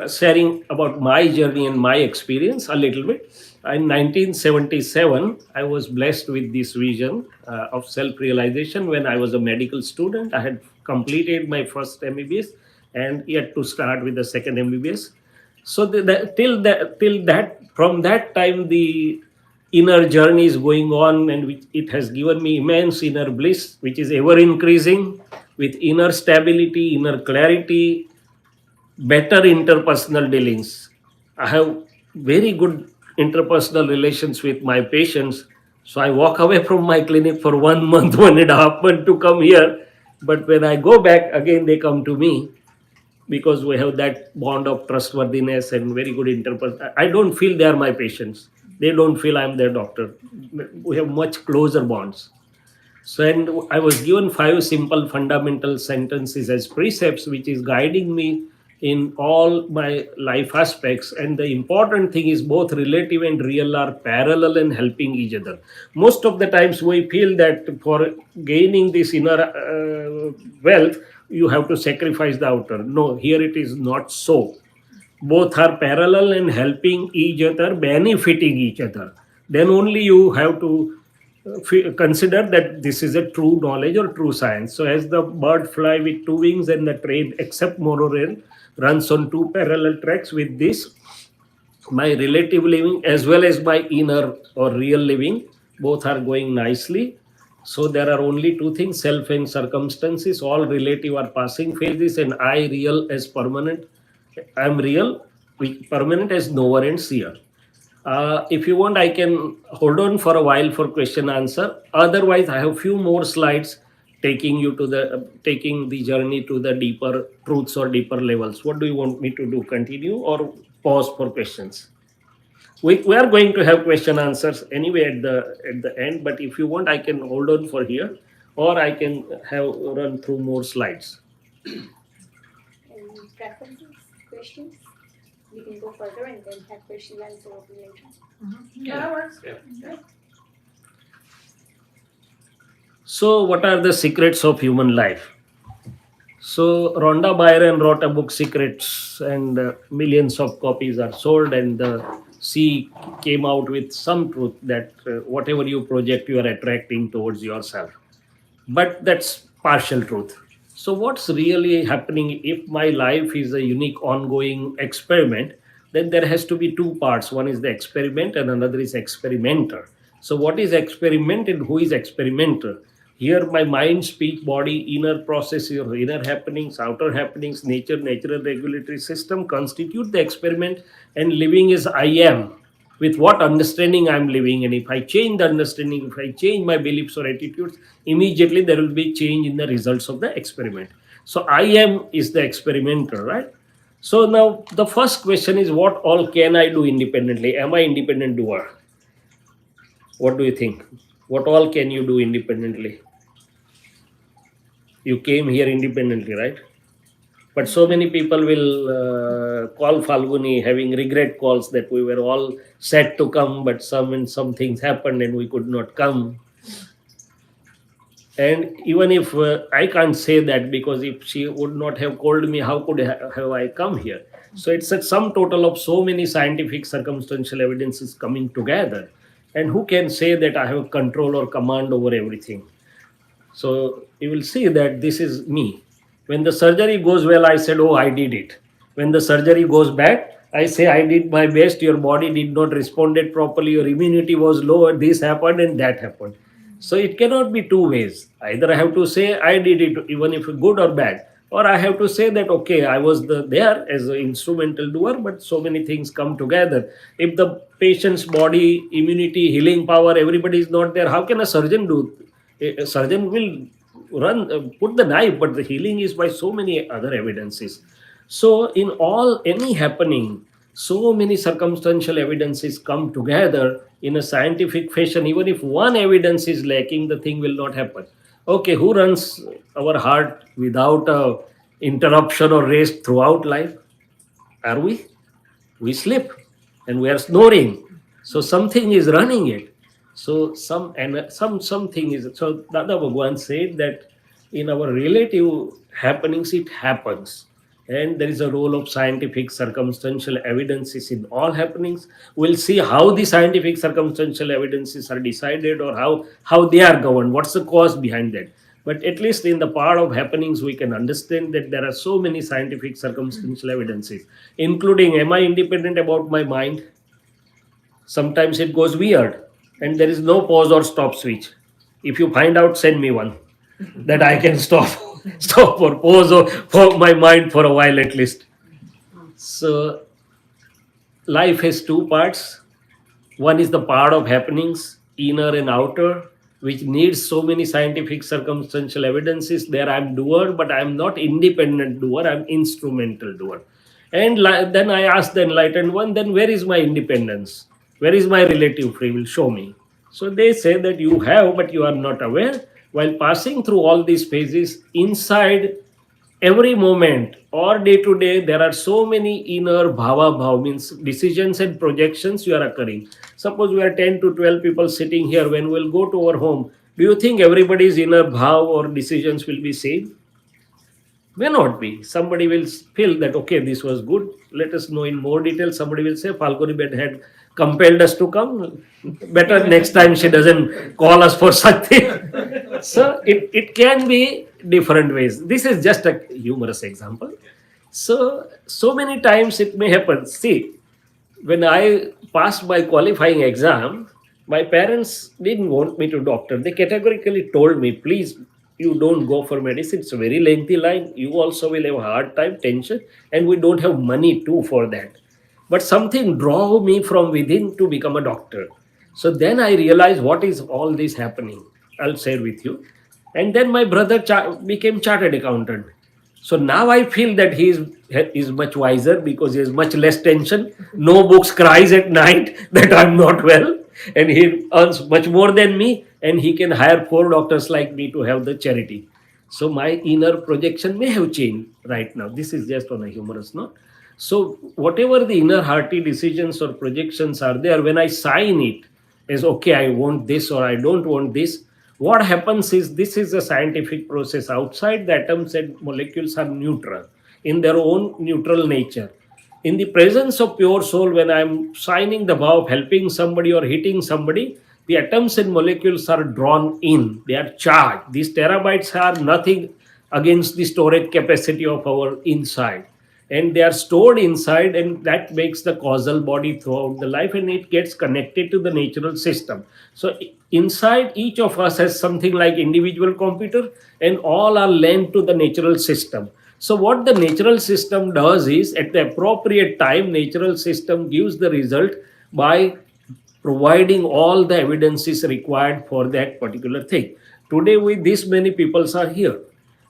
sharing about my journey and my experience a little bit. In 1977, I was blessed with this vision of self-realization when I was a medical student. I had completed my first MBBS and yet to start with the second MBBS. So till that from that time the inner journey is going on, and it has given me immense inner bliss, which is ever increasing, with inner stability, inner clarity, better interpersonal dealings. I have very good interpersonal relations with my patients. So I walk away from my clinic for 1 month, 1.5 months to come here. But when I go back again, they come to me because we have that bond of trustworthiness and very good interpersonal. I don't feel they are my patients. They don't feel I'm their doctor. We have much closer bonds. So, and I was given 5 simple fundamental sentences as precepts, which is guiding me in all my life aspects. And the important thing is both relative and real are parallel and helping each other. Most of the times we feel that for gaining this inner wealth, you have to sacrifice the outer. No, here it is not so. Both are parallel and helping each other, benefiting each other. Then only you have to consider that this is a true knowledge or true science. So as the bird fly with 2 wings and the train, except monorail, runs on 2 parallel tracks, with this my relative living as well as my inner or real living, both are going nicely. So there are only 2 things, self and circumstances. All relative are passing phases, and I real as permanent. I am real, permanent as knower and seer. If you want, I can hold on for a while for question answer. Otherwise, I have few more slides taking the journey to the deeper truths or deeper levels. What do you want me to do? Continue or pause for questions? We are going to have question answers anyway at the end. But if you want, I can hold on for here, or I can have run through more slides. Any preferences, questions? We can go further and then have question answer open later. Yeah, that works. So, what are the secrets of human life? So, Rhonda Byron wrote a book, Secrets, and millions of copies are sold. And she came out with some truth that whatever you project, you are attracting towards yourself. But that's partial truth. So, what's really happening if my life is a unique ongoing experiment? Then there has to be two parts. One is the experiment, and another is experimenter. So, what is experiment and who is experimenter? Here, my mind, speech, body, inner processes, or inner happenings, outer happenings, nature, natural regulatory system constitute the experiment, and living is I am. With what understanding I'm living, and if I change the understanding, if I change my beliefs or attitudes, immediately there will be change in the results of the experiment. So I am is the experimenter, right? So now the first question is, what all can I do independently? Am I independent doer? What do you think? What all can you do independently? You came here independently, right? But so many people will call Falguni having regret calls that we were all set to come, but some things happened and we could not come. And even if I can't say that, because if she would not have called me, how could have I come here? So it's a sum total of so many scientific circumstantial evidences coming together. And who can say that I have control or command over everything? So you will see that this is me. When the surgery goes well, I said, oh, I did it. When the surgery goes bad, I say, I did my best. Your body did not respond it properly. Your immunity was low. This happened and that happened. So it cannot be two ways. Either I have to say I did it, even if good or bad, or I have to say that, okay, I was there as an instrumental doer, but so many things come together. If the patient's body, immunity, healing power, everybody is not there, how can a surgeon do? A surgeon will run, put the knife, but the healing is by so many other evidences. So in all any happening, so many circumstantial evidences come together in a scientific fashion. Even if one evidence is lacking, the thing will not happen. Okay, who runs our heart without a interruption or rest throughout life? Are we? We sleep and we are snoring. So something is running it. So something is. So Dada Bhagwan said that in our relative happenings it happens, and there is a role of scientific circumstantial evidences in all happenings. We'll see how the scientific circumstantial evidences are decided, or how they are governed. What's the cause behind that? But at least in the part of happenings, we can understand that there are so many scientific circumstantial evidences, including, am I independent about my mind? Sometimes it goes weird and there is no pause or stop switch. If you find out, send me one that I can stop or pause or for my mind for a while at least. So life has two parts. One is the part of happenings, inner and outer, which needs so many scientific circumstantial evidences. There I'm doer, but I'm not independent doer, I'm instrumental doer. And then I ask the enlightened one, then where is my independence? Where is my relative free will? Show me. So they say that you have, but you are not aware. While passing through all these phases, inside every moment or day to day, there are so many inner bhava means decisions and projections you are occurring. Suppose we are 10 to 12 people sitting here. When we'll go to our home, do you think everybody's inner bhav or decisions will be same? May not be. Somebody will feel that, okay, this was good, let us know in more detail. Somebody will say Falguni Bed had compelled us to come, better next time she doesn't call us for such thing. So it can be different ways. This is just a humorous example. So many times it may happen. See, when I passed my qualifying exam, my parents didn't want me to doctor. They categorically told me, please, you don't go for medicine. It's a very lengthy line. You also will have a hard time, tension, and we don't have money too for that. but something drove me from within to become a doctor. So then I realized what is all this happening. I'll share with you. And then my brother became chartered accountant. So now I feel that he is much wiser because he has much less tension. No books cries at night that I'm not well, and he earns much more than me, and he can hire 4 doctors like me to have the charity. So my inner projection may have changed right now. This is just on a humorous note. So whatever the inner hearty decisions or projections are there, when I sign it as okay, I want this or I don't want this, what happens is this is a scientific process. Outside the atoms and molecules are neutral in their own neutral nature. In the presence of pure soul, when I'm signing the vow of helping somebody or hitting somebody, the atoms and molecules are drawn in, they are charged. These terabytes are nothing against the storage capacity of our inside, and they are stored inside, and that makes the causal body throughout the life, and it gets connected to the natural system. So inside each of us has something like individual computer, and all are linked to the natural system. So what the natural system does is, at the appropriate time, natural system gives the result by providing all the evidences required for that particular thing. Today, with this many peoples are here.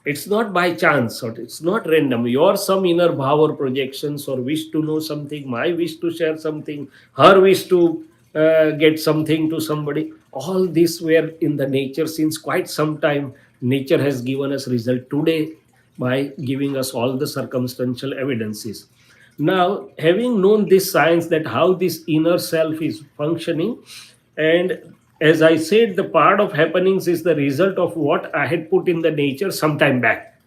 It's not by chance or it's not random. Your some inner power projections or wish to know something, my wish to share something, her wish to get something to somebody. All this were in the nature since quite some time. Nature has given us result today by giving us all the circumstantial evidences. Now, having known this science, that how this inner self is functioning, and as I said, the part of happenings is the result of what I had put in the nature some time back.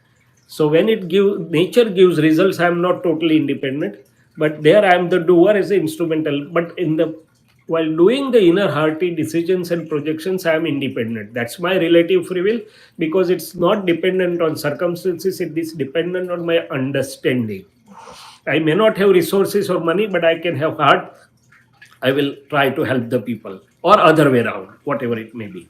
So when nature gives results, I am not totally independent, but there I am the doer as an instrumental. But in the while doing the inner hearty decisions and projections, I am independent. That's my relative free will, because it's not dependent on circumstances, it is dependent on my understanding. I may not have resources or money, but I can have heart. I will try to help the people, or other way around, whatever it may be.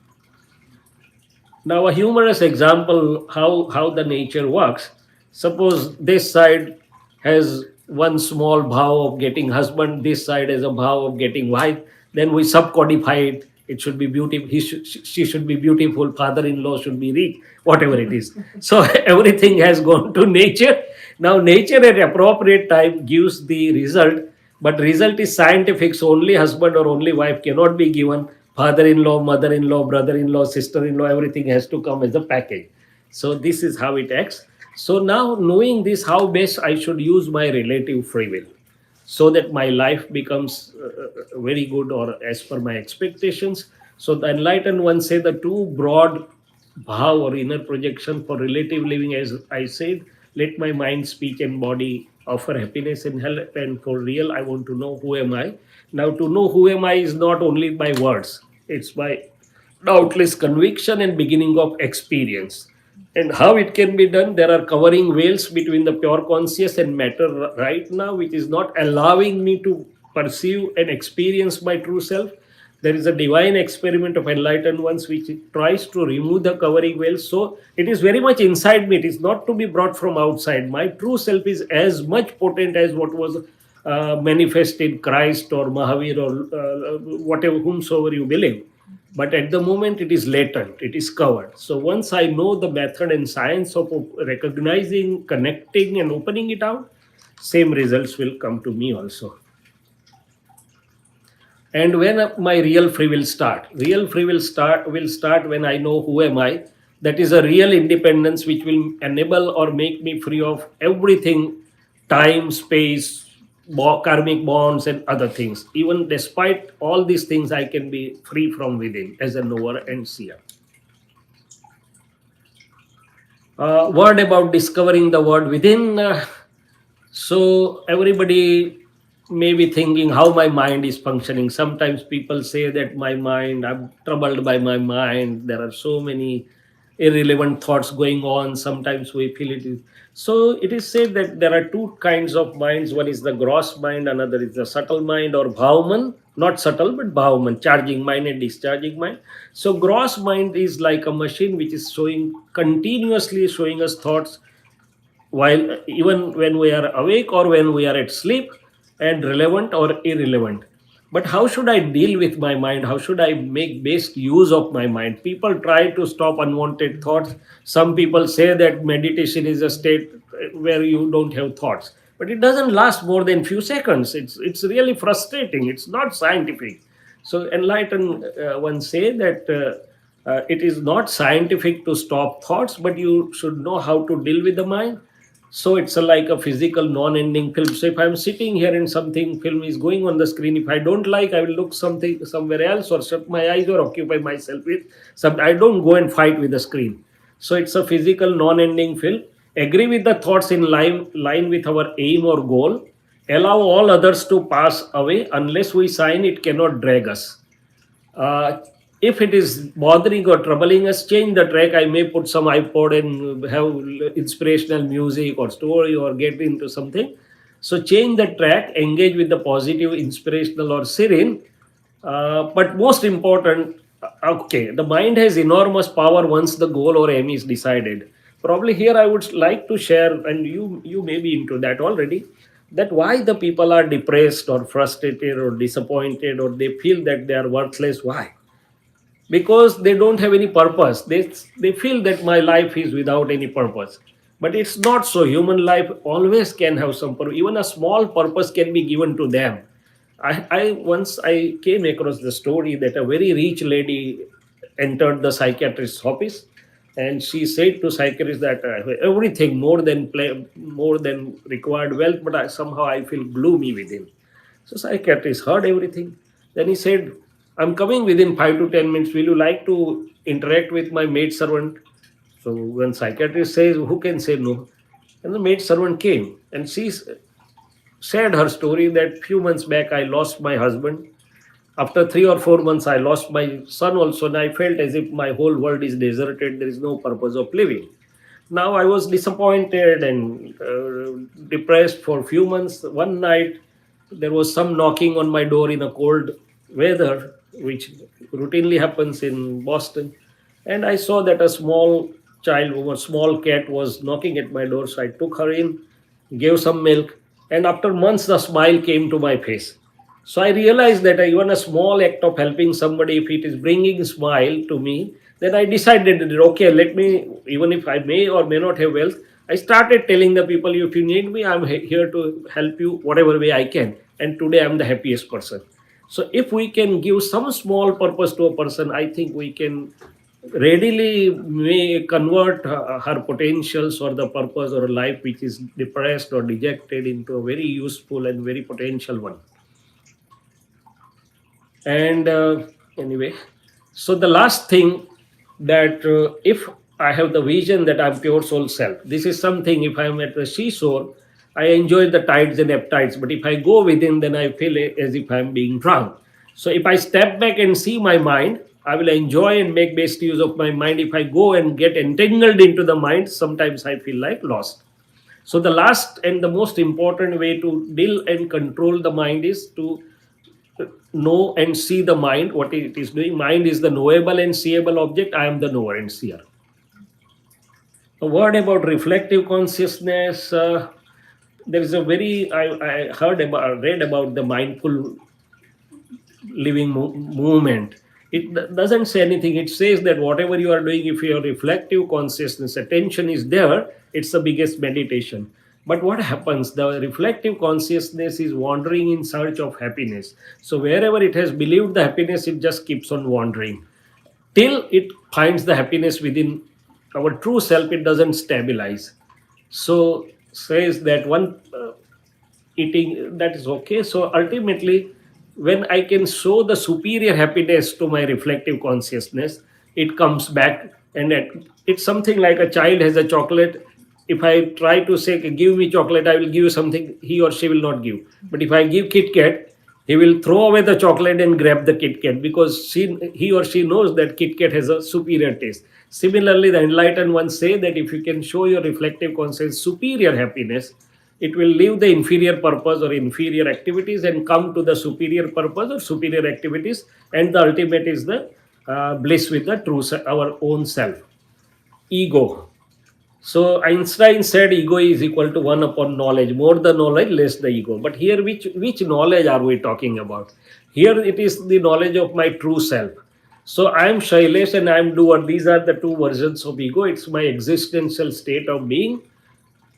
Now, a humorous example how the nature works. Suppose this side has one small vow of getting husband, this side has a vow of getting wife. Then we subcodify it. It should be beautiful. She should be beautiful. Father-in-law should be rich. Whatever it is. So everything has gone to nature. Now, nature at appropriate time gives the result, but result is scientific. So only husband or only wife cannot be given. Father-in-law, mother-in-law, brother-in-law, sister-in-law, everything has to come as a package. So this is how it acts. So now, knowing this, how best I should use my relative free will so that my life becomes very good or as per my expectations. So the enlightened ones say the two broad bhav or inner projection for relative living, as I said, let my mind, speech, and body offer happiness and help. And for real, I want to know who am I. Now, to know who am I is not only by words, it's by doubtless conviction and beginning of experience. And how it can be done, there are covering veils between the pure conscious and matter right now, which is not allowing me to perceive and experience my true self. There is a divine experiment of enlightened ones which tries to remove the covering veils. So it is very much inside me. It is not to be brought from outside. My true self is as much potent as what was manifest in Christ or Mahavir or whatever, whomsoever you believe. But at the moment, it is latent, it is covered. So once I know the method and science of recognizing, connecting, and opening it out, same results will come to me also. And when my real free will start, real free will start when I know who am I. That is a real independence which will enable or make me free of everything: time, space, karmic bonds, and other things. Even despite all these things, I can be free from within as a knower and seer. Word about discovering the word within. So everybody may be thinking how my mind is functioning. Sometimes people say that my mind, I'm troubled by my mind. There are so many irrelevant thoughts going on. Sometimes we feel it is. So it is said that there are two kinds of minds. One is the gross mind, another is the subtle mind or bhavaman. Not subtle, but bhavaman, charging mind and discharging mind. So gross mind is like a machine which is continuously showing us thoughts while even when we are awake or when we are at sleep. and relevant or irrelevant. But how should I deal with my mind? How should I make best use of my mind? People try to stop unwanted thoughts. Some people say that meditation is a state where you don't have thoughts, but it doesn't last more than few seconds. It's really frustrating. It's not scientific. So enlightened one say that it is not scientific to stop thoughts, but you should know how to deal with the mind. So it's like a physical non-ending film. So if I'm sitting here and something film is going on the screen, if I don't like, I will look something somewhere else or shut my eyes or occupy myself with some. I don't go and fight with the screen. So it's a physical non-ending film. Agree with the thoughts in line with our aim or goal. Allow all others to pass away. Unless we sign, it cannot drag us. If it is bothering or troubling us, change the track. I may put some iPod and have inspirational music or story or get into something. So change the track, engage with the positive, inspirational or serene. But most important, okay, the mind has enormous power once the goal or aim is decided. Probably here I would like to share, and you may be into that already, that why the people are depressed or frustrated or disappointed or they feel that they are worthless. Why? Because they don't have any purpose. They feel that my life is without any purpose, but it's not so. Human life always can have some purpose. Even a small purpose can be given to them. I once I came across the story that a very rich lady entered the psychiatrist's office, and she said to psychiatrist that everything more than required wealth, but somehow I feel gloomy within. So psychiatrist heard everything. Then he said, I'm coming within 5 to 10 minutes. Will you like to interact with my maid servant? So when psychiatrist says, who can say no? And the maid servant came and she shared her story that few months back I lost my husband. After 3 or 4 months, I lost my son also, and I felt as if my whole world is deserted. There is no purpose of living. Now I was disappointed and depressed for a few months. One night, there was some knocking on my door in a cold weather, which routinely happens in Boston. And I saw that a small child, a small cat, was knocking at my door. So I took her in, gave some milk, and after months, the smile came to my face. So I realized that even a small act of helping somebody, if it is bringing smile to me, then I decided that okay, let me, even if I may or may not have wealth, I started telling the people, if you need me, I'm here to help you whatever way I can. And today I'm the happiest person. So if we can give some small purpose to a person, I think we can readily may convert her potentials or the purpose or life which is depressed or dejected into a very useful and very potential one. And anyway, so the last thing that if I have the vision that I'm pure soul self, this is something. If I'm at the seashore, I enjoy the tides and ebb tides, but if I go within, then I feel as if I'm being drunk. So if I step back and see my mind, I will enjoy and make best use of my mind. If I go and get entangled into the mind, sometimes I feel like lost. So the last and the most important way to deal and control the mind is to know and see the mind, what it is doing. Mind is the knowable and seeable object. I am the knower and seer. A word about reflective consciousness. There is a very I heard about, read about the mindful living movement. It doesn't say anything. It says that whatever you are doing, if your reflective consciousness attention is there, it's the biggest meditation. But what happens, the reflective consciousness is wandering in search of happiness. So wherever it has believed the happiness, it just keeps on wandering till it finds the happiness within our true self. It doesn't stabilize. So says that one eating, that is okay. So ultimately, when I can show the superior happiness to my reflective consciousness, it comes back. And it's something like a child has a chocolate. If I try to say, give me chocolate, I will give you something he or she will not give. But if I give Kit Kat, he will throw away the chocolate and grab the Kit Kat, because he or she knows that Kit Kat has a superior taste. Similarly, the enlightened ones say that if you can show your reflective conscience superior happiness, it will leave the inferior purpose or inferior activities and come to the superior purpose or superior activities. And the ultimate is the bliss with the true our own self. Ego. So Einstein said ego is equal to 1 upon knowledge. More the knowledge, less the ego. But here, which knowledge are we talking about? Here it is the knowledge of my true self. So I am Shailesh and I am doer. These are the two versions of ego. It's my existential state of being.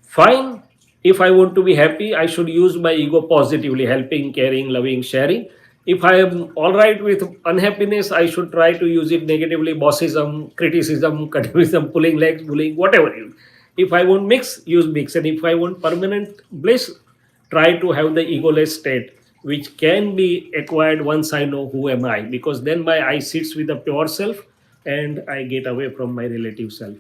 Fine. If I want to be happy, I should use my ego positively, helping, caring, loving, sharing. If I am all right with unhappiness, I should try to use it negatively, bossism, criticism, criticism, pulling legs, bullying, whatever. If I want mix, use mix. And if I want permanent bliss, try to have the egoless state, which can be acquired once I know who am I, because then my I sits with the pure self and I get away from my relative self.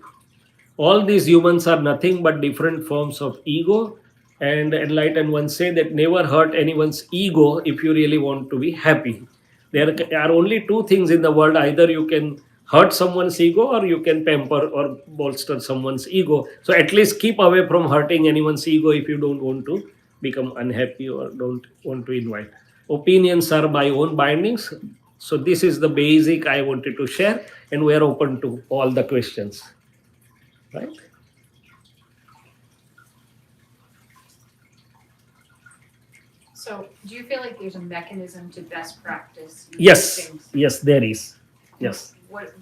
All these humans are nothing but different forms of ego, and enlightened ones say that never hurt anyone's ego if you really want to be happy. There are only two things in the world: either you can hurt someone's ego or you can pamper or bolster someone's ego. So at least keep away from hurting anyone's ego if you don't want to become unhappy or don't want to invite. Opinions are my own bindings. So this is the basic I wanted to share, and we are open to all the questions. Right? So, do you feel like there's a mechanism to best practice these Yes, things? yes, there is. Yes, What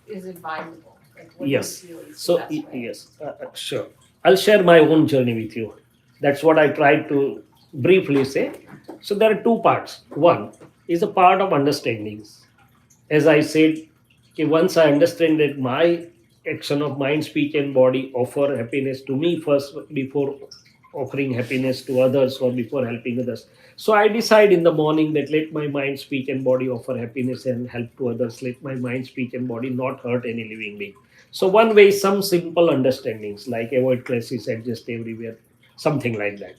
is advisable? Like, what yes. do you feel is the So, best way? yes, sure. I'll share my own journey with you. That's what I tried to briefly say. So, there are two parts. One is a part of understandings. As I said, once I understand that my action of mind, speech, and body offer happiness to me first before offering happiness to others or before helping others. So I decide in the morning that let my mind, speech, and body offer happiness and help to others. Let my mind, speech, and body not hurt any living being. So one way is some simple understandings like avoid classes, adjust everywhere, something like that.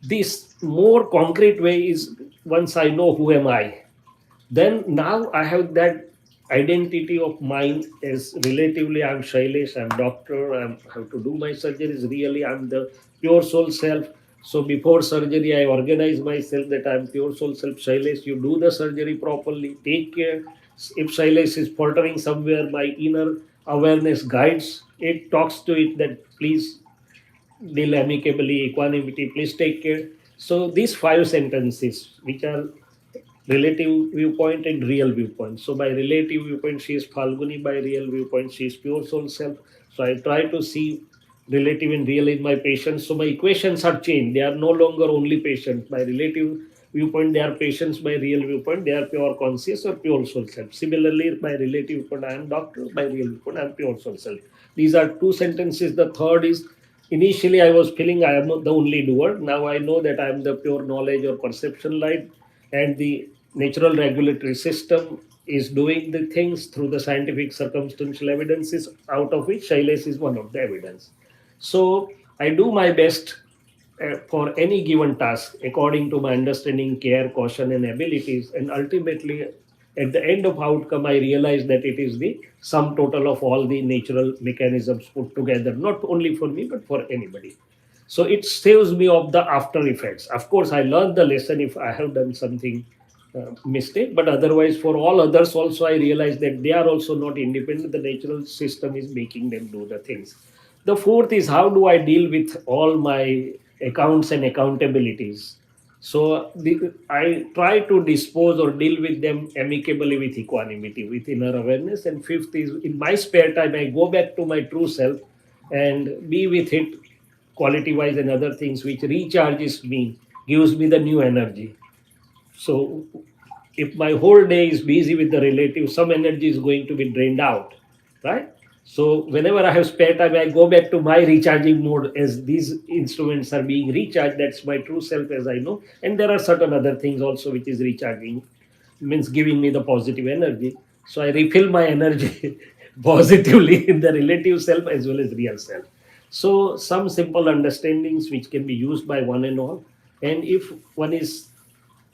This more concrete way is once I know who am I, then now I have that identity of mine as relatively I'm Shailesh, I'm doctor, I have to do my surgeries. Really, I'm the pure soul self. So before surgery, I organize myself that I'm pure soul self. Shailesh, you do the surgery properly, take care. If Shailesh is faltering somewhere, my inner awareness guides it, talks to it that please deal amicably, equanimity, please take care. So these five sentences, which are relative viewpoint and real viewpoint. So by relative viewpoint, she is Falguni. By real viewpoint, she is pure soul self. So I try to see relative and real in my patients. So my equations are changed. They are no longer only patients. By relative viewpoint, they are patients. By real viewpoint, they are pure conscious or pure soul self. Similarly, by relative viewpoint, I am doctor. By real viewpoint, I am pure soul self. These are two sentences. The third is initially I was feeling I am not the only doer. Now I know that I am the pure knowledge or perception light, and the natural regulatory system is doing the things through the scientific circumstantial evidences, out of which Shailesh is one of the evidence. So I do my best for any given task according to my understanding, care, caution, and abilities, and ultimately at the end of outcome, I realize that it is the sum total of all the natural mechanisms put together, not only for me but for anybody. So it saves me of the after effects. Of course, I learned the lesson if I have done something mistake, but otherwise for all others also I realize that they are also not independent. The natural system is making them do the things. The fourth is how do I deal with all my accounts and accountabilities. So I try to dispose or deal with them amicably with equanimity, with inner awareness. And fifth is in my spare time I go back to my true self and be with it, quality wise and other things, which recharges me, gives me the new energy. So if my whole day is busy with the relative, some energy is going to be drained out, right? So whenever I have spare time, I go back to my recharging mode as these instruments are being recharged. That's my true self as I know. And there are certain other things also which is recharging, means giving me the positive energy. So I refill my energy positively in the relative self as well as real self. So some simple understandings which can be used by one and all. And if one is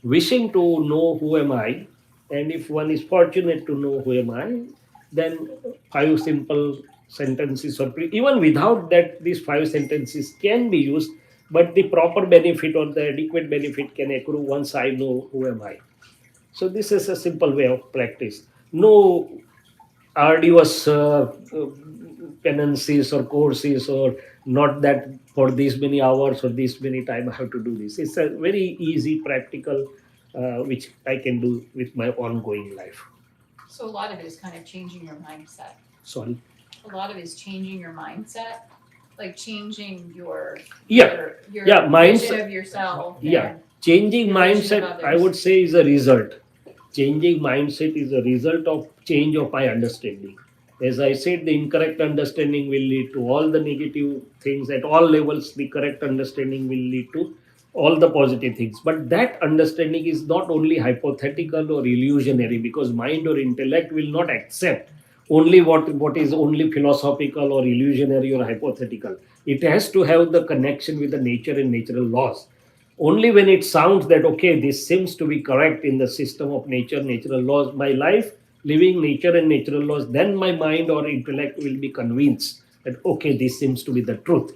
wishing to know who am I, and if one is fortunate to know who am I, then five simple sentences, or even without that, these five sentences can be used, but the proper benefit or the adequate benefit can accrue once I know who am I. So this is a simple way of practice. No arduous penances or courses, or not that for these many hours or this many time I have to do this. It's a very easy, practical, which I can do with my ongoing life. So a lot of it is kind of changing your mindset. Sorry. A lot of it is changing your mindset, like changing your Yeah. your Yeah, vision mindset. of yourself. Yeah. and Changing Your vision of mindset, I others. would say, is a result. Changing mindset is a result of change of my understanding. As I said, the incorrect understanding will lead to all the negative things at all levels. The correct understanding will lead to all the positive things. But that understanding is not only hypothetical or illusionary, because mind or intellect will not accept only what is only philosophical or illusionary or hypothetical. It has to have the connection with the nature and natural laws. Only when it sounds that okay, this seems to be correct in the system of nature, natural laws, my life living nature and natural laws, then my mind or intellect will be convinced that okay, this seems to be the truth.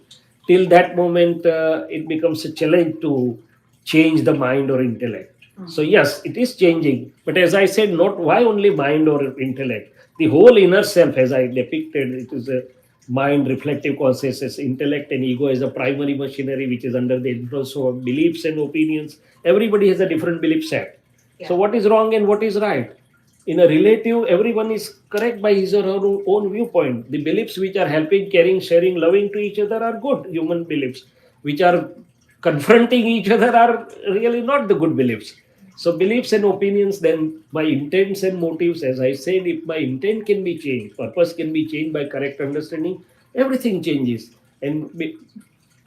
Till that moment, it becomes a challenge to change the mind or intellect. So yes, it is changing, but as I said, not why only mind or intellect, the whole inner self, as I depicted, it is a mind, reflective consciousness, intellect, and ego as a primary machinery which is under the influence of beliefs and opinions. Everybody has a different belief set. So, Yeah. what is wrong and what is right? In a relative, everyone is correct by his or her own viewpoint. The beliefs which are helping, caring, sharing, loving to each other are good human beliefs. Which are confronting each other are really not the good beliefs. So beliefs and opinions, then my intents and motives, as I said, if my intent can be changed, purpose can be changed by correct understanding, everything changes. And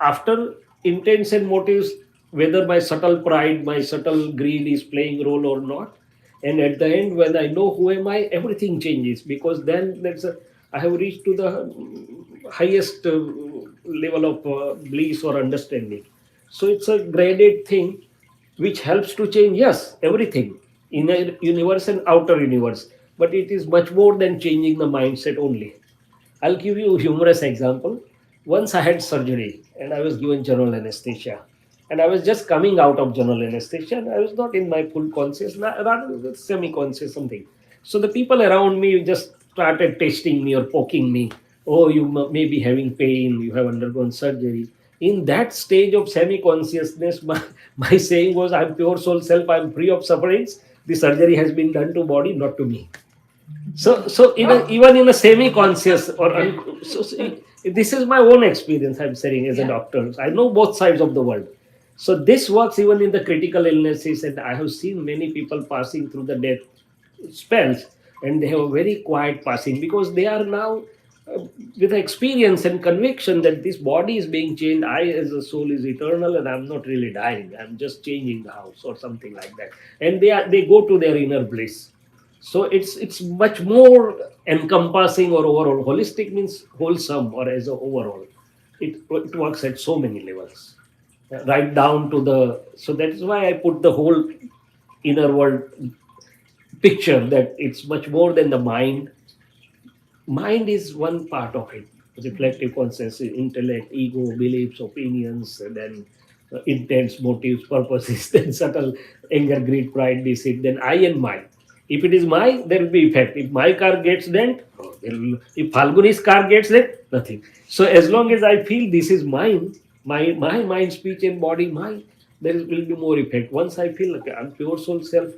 after intents and motives, whether my subtle pride, my subtle greed is playing role or not, and at the end, when I know who am I, everything changes, because then I have reached to the highest level of bliss or understanding. So it's a graded thing which helps to change, yes, everything, inner universe and outer universe. But it is much more than changing the mindset only. I'll give you a humorous example. Once I had surgery and I was given general anesthesia. And I was just coming out of general anesthesia and I was not in my full conscious, rather semi conscious something. So the people around me just started testing me or poking me. Oh, you may be having pain, you have undergone surgery. In that stage of semi consciousness, my saying was, I'm pure soul self, I'm free of sufferings. The surgery has been done to body, not to me. So even in a semi-conscious this is my own experience. I'm saying as a Yeah. doctor, I know both sides of the world. So this works even in the critical illnesses, and I have seen many people passing through the death spells, and they have a very quiet passing because they are now with experience and conviction that this body is being changed. I, as a soul, is eternal, and I'm not really dying. I'm just changing the house or something like that, and they go to their inner bliss. So it's much more encompassing or overall. Holistic means wholesome or as a overall. It works at so many levels, right down to the. So that is why I put the whole inner world picture, that it's much more than the mind. Mind is one part of it. Reflective consciousness, intellect, ego, beliefs, opinions, and then intents, motives, purposes, then subtle anger, greed, pride, deceit, then I and my. If it is my, there will be effect. If my car gets dent, if Falguni's car gets dent, nothing. So as long as I feel this is mine, my mind, speech, and body, mine, there will be more effect. Once I feel okay, I'm pure soul self,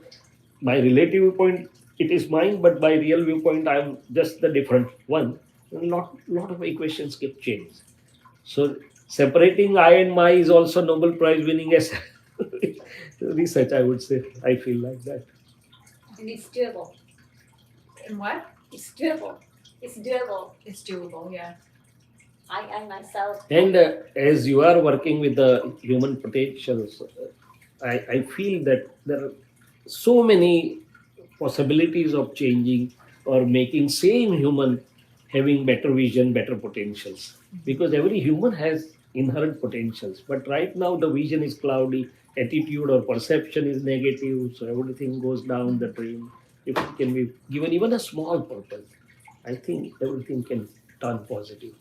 my relative viewpoint, it is mine, but by real viewpoint I'm just the different one. A lot of equations get changed. So separating I and my is also Nobel Prize winning as research, I would say. I feel like that. And it's doable. And what? It's doable. It's doable. It's doable, yeah. I myself. And as you are working with the human potentials, I feel that there are so many possibilities of changing or making same human having better vision, better potentials. Because every human has inherent potentials. But right now the vision is cloudy, attitude or perception is negative, so everything goes down the drain. If it can be given even a small purpose, I think everything can turn positive.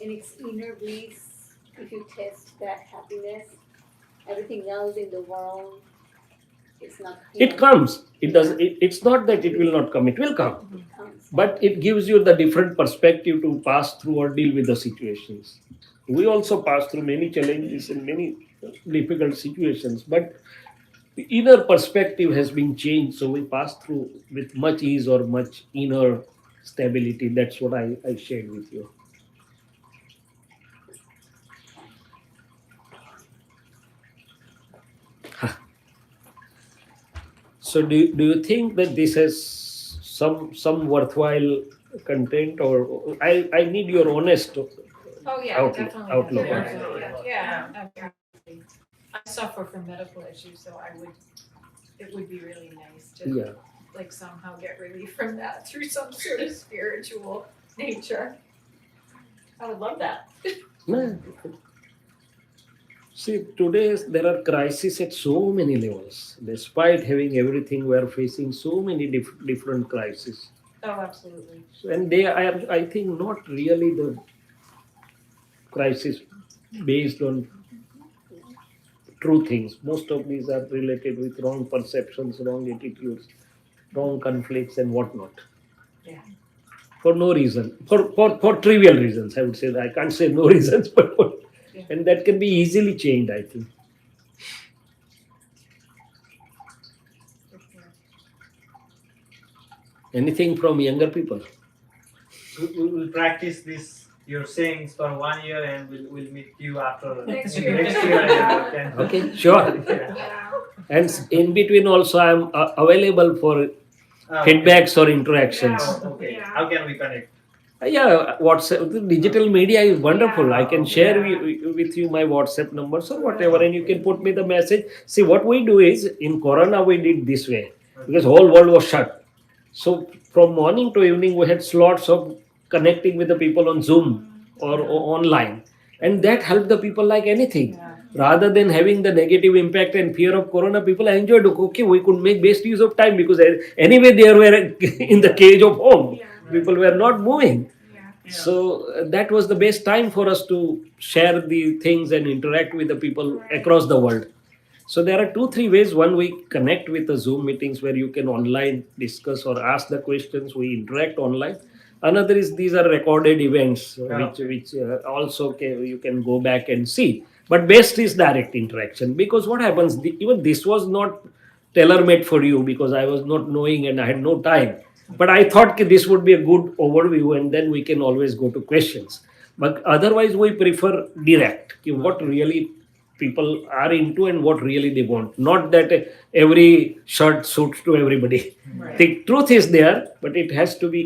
And it's inner bliss. If you test that happiness, everything else in the world is not. It comes. It does. It's not that it will not come. It will come. It comes. but it gives you the different perspective to pass through or deal with the situations. We also pass through many challenges and many difficult situations, but the inner perspective has been changed, so we pass through with much ease or much inner stability. That's what I shared with you. So do you think that this has some worthwhile content, or I need your honest Oh, yeah, outlook. definitely. outlook. Yeah, absolutely. I suffer from medical issues, so it would be really nice to Yeah. like somehow get relief from that through some sort of spiritual nature. I would love that. No. See, today there are crises at so many levels. Despite having everything, we are facing so many different crises. Oh, absolutely. And they are, I think, not really the crisis based on true things. Most of these are related with wrong perceptions, wrong attitudes, wrong conflicts, and whatnot. Yeah. For no reason, for trivial reasons, I would say. I can't say no reasons, but Yeah. and that can be easily changed, I think. Anything from younger people? We will practice this your sayings for 1 year, and we'll meet you after Next in year. next year. And we can- Okay, sure. Yeah. Yeah. And in between also, I'm available for Ah, feedbacks or interactions. Okay. Oh, okay. How can we connect? Yeah, WhatsApp, the digital media is wonderful. I can share Yeah. with you my WhatsApp numbers or whatever, and you can put me the message. See, what we do is in Corona, we did this way because whole world was shut. So from morning to evening, we had slots of connecting with the people on Zoom or online, and that helped the people like anything. Yeah. Rather than having the negative impact and fear of Corona, people enjoyed. Okay, we could make best use of time because anyway they were in the cage of home. People were not moving. So that was the best time for us to share the things and interact with the people across the world. So there are 2 3 ways. One, we connect with the Zoom meetings where you can online discuss or ask the questions. We interact online. Another is these are recorded events, which also you can go back and see. But best is direct interaction, because what happens? Even this was not tailor made for you because I was not knowing and I had no time. But I thought this would be a good overview, and then we can always go to questions. But otherwise, we prefer direct. What really people are into and what really they want. Not that every shirt suits to everybody. Right. The truth is there, but it has to be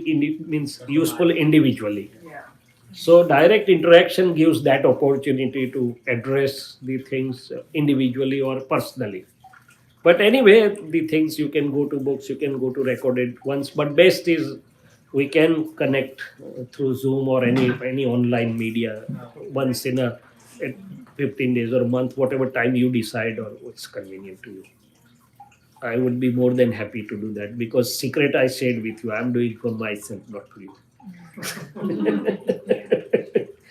means useful individually. Yeah. So direct interaction gives that opportunity to address the things individually or personally. But anyway, the things you can go to books, you can go to recorded ones. But best is we can connect through Zoom or any online media once in a at 15 days or a month, whatever time you decide or what's convenient to you. I would be more than happy to do that because secret I shared with you. I'm doing for myself, not for you.